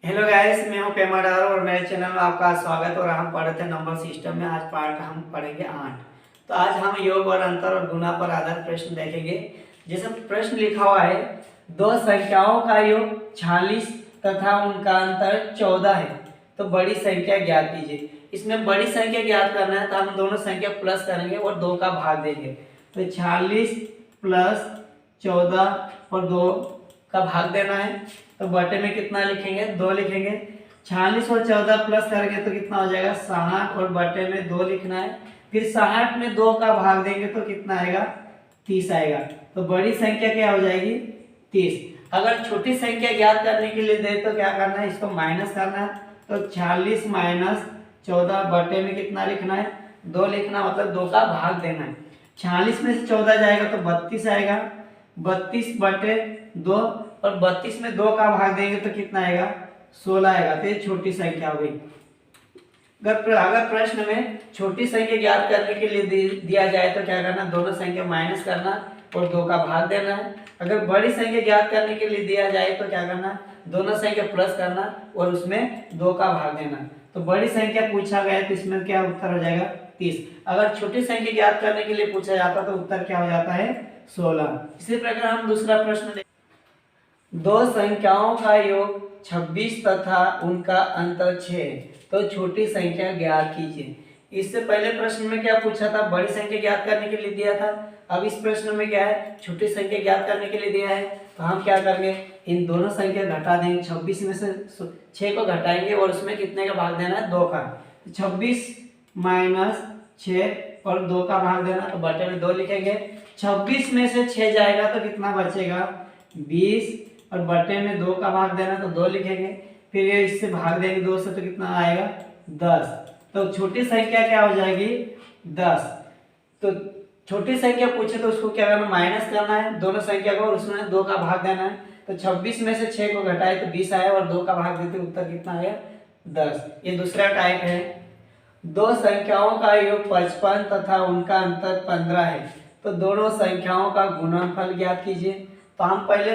Hello guys, मैं हूं पेमा डार और मेरे चैनल में आपका स्वागत। और हम पढ़ते हैं नंबर सिस्टम में। आज पार्ट हम पढ़ेंगे 8। तो आज हम योग और अंतर और गुना पर आधारित प्रश्न देखेंगे। जैसे प्रश्न लिखा हुआ है, दो संख्याओं का योग 46 तथा उनका अंतर 14 है, तो बड़ी संख्या ज्ञात कीजिए। इसमें बड़ी संख्या ज्ञात करना है तो हम दोनों संख्या प्लस करेंगे और 2 का भाग देंगे। तो 46 प्लस 14 और 2 का भाग देना है। तो बटे में कितना लिखेंगे? 2 लिखेंगे। 46 और 14 प्लस करेंगे तो कितना हो जाएगा? 60 और बटे में 2 लिखना है। फिर 60 में 2 का भाग देंगे तो कितना आएगा? 30 आएगा। तो बड़ी संख्या क्या हो जाएगी? 30। अगर छोटी संख्या ज्ञात करने के लिए दे तो क्या करना है? इसको माइनस करना है। तो 46 माइनस 14 बटे में कितना लिखना है? 2 लिखना, मतलब 2 का भाग देना है। 46 में से 14 जाएगा तो 32 आएगा। 32 बटे 2 और 32 में 2 का भाग देंगे तो कितना आएगा? 16 आएगा। तो ये छोटी संख्या हो गई। अगर प्रश्न में छोटी संख्या ज्ञात करने के लिए दिया जाए तो क्या करना? दोनों संख्या माइनस करना और 2 का भाग देना है। अगर बड़ी संख्या ज्ञात करने के लिए दिया जाए तो क्या करना? दोनों संख्या प्लस करना और उसमें 2 का भाग देना। तो बड़ी संख्या पूछा गया तो इसमें क्या उत्तर हो जाएगा? 30। अगर छोटी संख्या ज्ञात करने के लिए पूछा जाता तो उत्तर क्या हो जाता है? 16। इसी प्रकार हम दूसरा प्रश्न, दो संख्याओं का योग 26 तथा उनका अंतर 6 है, तो छोटी संख्या ज्ञात कीजिए। इससे पहले प्रश्न में क्या पूछा था? बड़ी संख्या ज्ञात करने के लिए दिया था। अब इस प्रश्न में क्या है? छोटी संख्या ज्ञात करने के लिए दिया है। तो हम क्या करेंगे? इन दोनों संख्या घटा देंगे। 26 में से 6 को घटाएंगे और उसमें कितने का भाग देना है? 2 का। 26 माइनस 6 और 2 का भाग देना, तो बटे में 2 लिखेंगे। 26 में से 6 जाएगा तो कितना बचेगा? 20 और बटे में 2 का भाग देना तो 2 लिखेंगे। फिर ये इससे भाग देंगे 2 से तो कितना आएगा? 10। तो छोटी संख्या क्या हो जाएगी? 10। तो छोटी संख्या पूछे तो उसको क्या करना? माइनस करना है दोनों संख्या को और उसमें 2 का भाग देना है। तो 26 में से 6 को घटाए तो 20 आया और 2 का भाग देते उत्तर कितना आया? 10। ये दूसरा टाइप है। दो संख्याओं का योग 55 तथा उनका अंतर 15 है, तो दोनों संख्याओं का गुणनफल ज्ञात कीजिए। तो हम पहले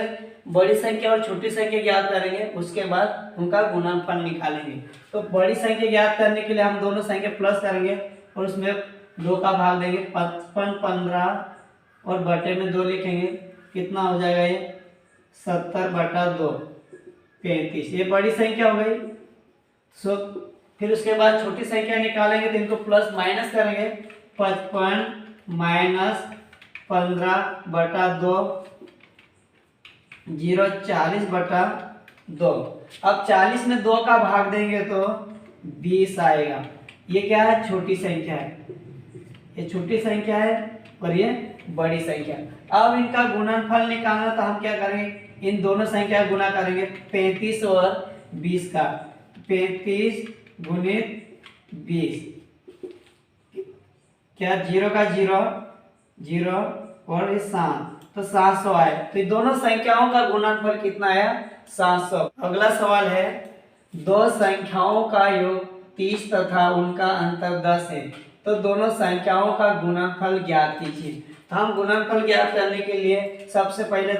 बड़ी संख्या और छोटी संख्या ज्ञात करेंगे, उसके बाद उनका गुणनफल निकालेंगे। तो बड़ी संख्या ज्ञात करने के लिए हम दोनों संख्या प्लस करेंगे और उसमें 2 का भाग देंगे। 55 15 और बटे में 2 लिखेंगे। कितना हो जाएगा? ये 70 बटा 2 35। ये बड़ी संख्या हो गई। फिर उसके बाद छोटी संख्या निकालेंगे तो इनको प्लस माइनस करेंगे। 55 माइनस 15 बटा 2 0 40 बटा 2। अब 40 में 2 का भाग देंगे तो 20 आएगा। ये क्या है? छोटी संख्या है। ये छोटी संख्या है और ये बड़ी संख्या। अब इनका गुणनफल निकालना तो हम क्या करेंगे? इन दोनों संख्या गुना करेंगे। 35 और 20 का। 35 गुणित 20, क्या 0 का 0 0 और 7, तो 700 आए। तो ये दोनों संख्याओं का गुणनफल कितना आया? 700। अगला सवाल है, दो संख्याओं का योग 30 तथा उनका अंतर 10 है, तो दोनों संख्याओं का गुणनफल ज्ञात कीजिए। तो हम गुणनफल ज्ञात करने के लिए सबसे पहले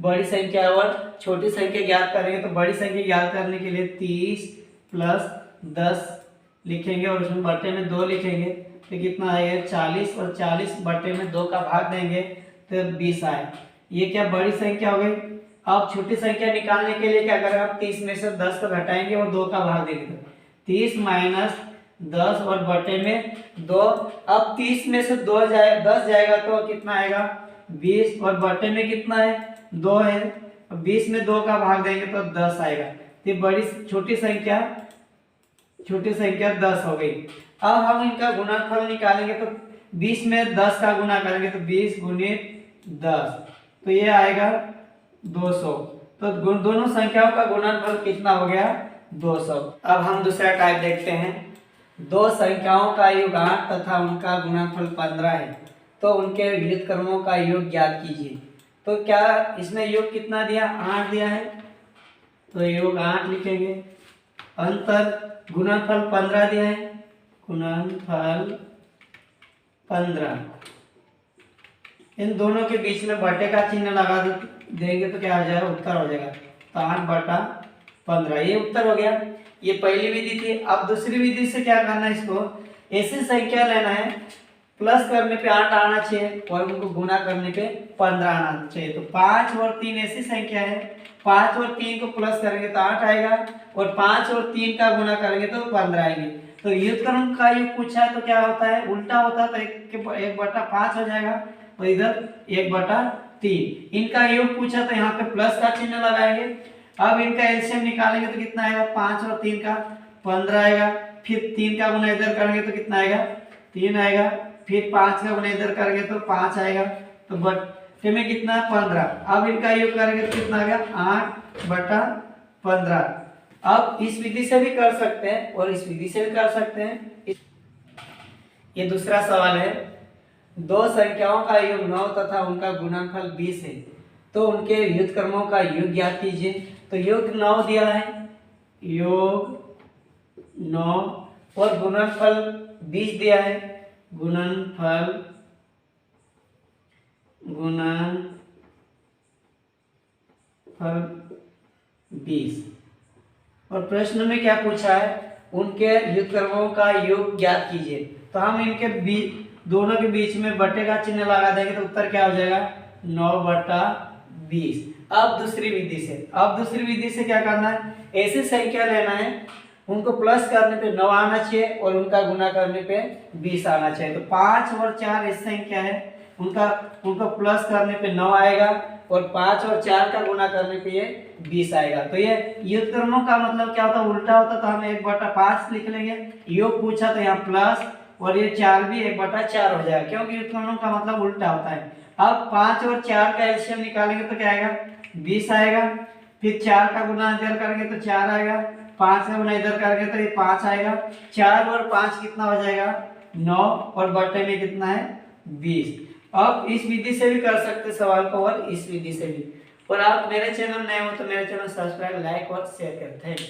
बड़ी संख्या और छोटी संख्या ज्ञात करेंगे। तो बड़ी संख्या ज्ञात करने के लिए 30 प्लस 10 लिखेंगे और उसमें बटे में 2 लिखेंगे। तो कितना आएगा? 40 और 40 बटे में 2 का भाग देंगे तो 20 आए। ये क्या बड़ी संख्या हो गई। अब छोटी संख्या निकालने के लिए क्या करेंगे? आप 30 में से 10 को घटाएंगे और 2 का भाग देंगे। 30 माइनस 10 और बटे में 2। अब 30 में से 10 जाएगा तो कितना आएगा? 20 और बटे में कितना है? 2 है। 20 में 2 का भाग देंगे तो 10 आएगा। तो बड़ी छोटी संख्या 10 हो गई। अब हम इनका गुणनफल निकालेंगे तो 20 में 10 का गुना करेंगे तो 20 गुणित 10, तो ये आएगा 200। तो दोनों संख्याओं का गुणनफल कितना हो गया? 200। अब हम दूसरा टाइप देखते हैं। दो संख्याओं का योग 8 तथा उनका गुणनफल 15 है, तो उनके व्युत्क्रमों का योग ज्ञात कीजिए। तो क्या इसमें योग कितना दिया? 8 दिया है, तो योग 8 लिखेंगे। अंतर गुणनफल 15 दिया है, गुणनफल 15। इन दोनों के बीच में बटे का चिन्ह लगा देंगे तो क्या हो जाएगा? उत्तर हो जाएगा। तो 8 बटा 15। ये उत्तर हो गया। ये पहली विधि थी। अब दूसरी विधि से क्या करना है, इसको ऐसी संख्या लेना है प्लस करने पे 8 आना चाहिए और उनको गुना करने पे 15 आना चाहिए। तो 5 और 3 ऐसी संख्या है, 5 और 3 को प्लस करेंगे तो 8 आएगा और 5 और 3 का गुना करेंगे तो 15 आएंगे। तो युग्मक्रम का योग पूछा है तो क्या होता है, उल्टा होता है तो 1/5 हो जाएगा और इधर 1/3। इनका योग पूछा तो यहाँ पे प्लस का चिन्ह लगाएंगे। अब इनका एलसीएम निकालेंगे तो कितना आएगा, 5 और 3 का 15 आएगा। फिर 3 का गुना इधर करेंगे तो कितना आएगा, 3 आएगा। फिर 5 का गुना इधर करेंगे तो 5 आएगा। तो बट्टे में कितना, 15। अब इनका योग करेंगे तो कितना आ गया, 8/15। अब इस विधि से भी कर सकते हैं और इस विधि से भी कर सकते हैं। ये दूसरा सवाल है, दो संख्याओं का योग 9 तथा उनका गुणनफल 20 है, तो उनके व्युत्क्रमों का योग ज्ञात कीजिए। तो योग 9 दिया है, योग 9 और गुणनफल 20 दिया है, गुणनफल 20। और प्रश्न में क्या पूछा है, उनके व्युत्क्रमों का योग ज्ञात कीजिए। तो हम इनके दोनों के बीच में बट्टे का चिन्ह लगा देंगे तो उत्तर क्या हो जाएगा, 9/20। अब दूसरी विधि से क्या करना है, ऐसी संख्या लेना है उनको प्लस करने पे 9 आना चाहिए और उनका गुना करने पे 20 आना चाहिए। तो 5 और 4 ऐसी संख्या है, उनको प्लस करने पे 9 आएगा और 5 और 4 का गुना करने पे ये 20 आएगा। तो ये व्युत्क्रमों का मतलब क्या होता है, उल्टा होता। तो हम 1/5 लिख लेंगे। योग पूछा तो यहाँ प्लस और ये 4 भी 1/4 हो जाएगा, क्योंकि व्युत्क्रमों का मतलब उल्टा होता है। अब 5 और 4 का एलसीएम निकालेंगे तो क्या आएगा, 20 आएगा। फिर 4 का गुना इधर करेंगे तो 4 आएगा, 5 का गुना इधर करेंगे तो ये 5 आएगा। 4 और 5 कितना हो जाएगा, 9 और बट्टे में कितना है, 20। अब इस विधि से भी कर सकते सवाल को और इस विधि से भी। और आप मेरे चैनल नए हो तो मेरे चैनल सब्सक्राइब, लाइक और शेयर करें। Thank you.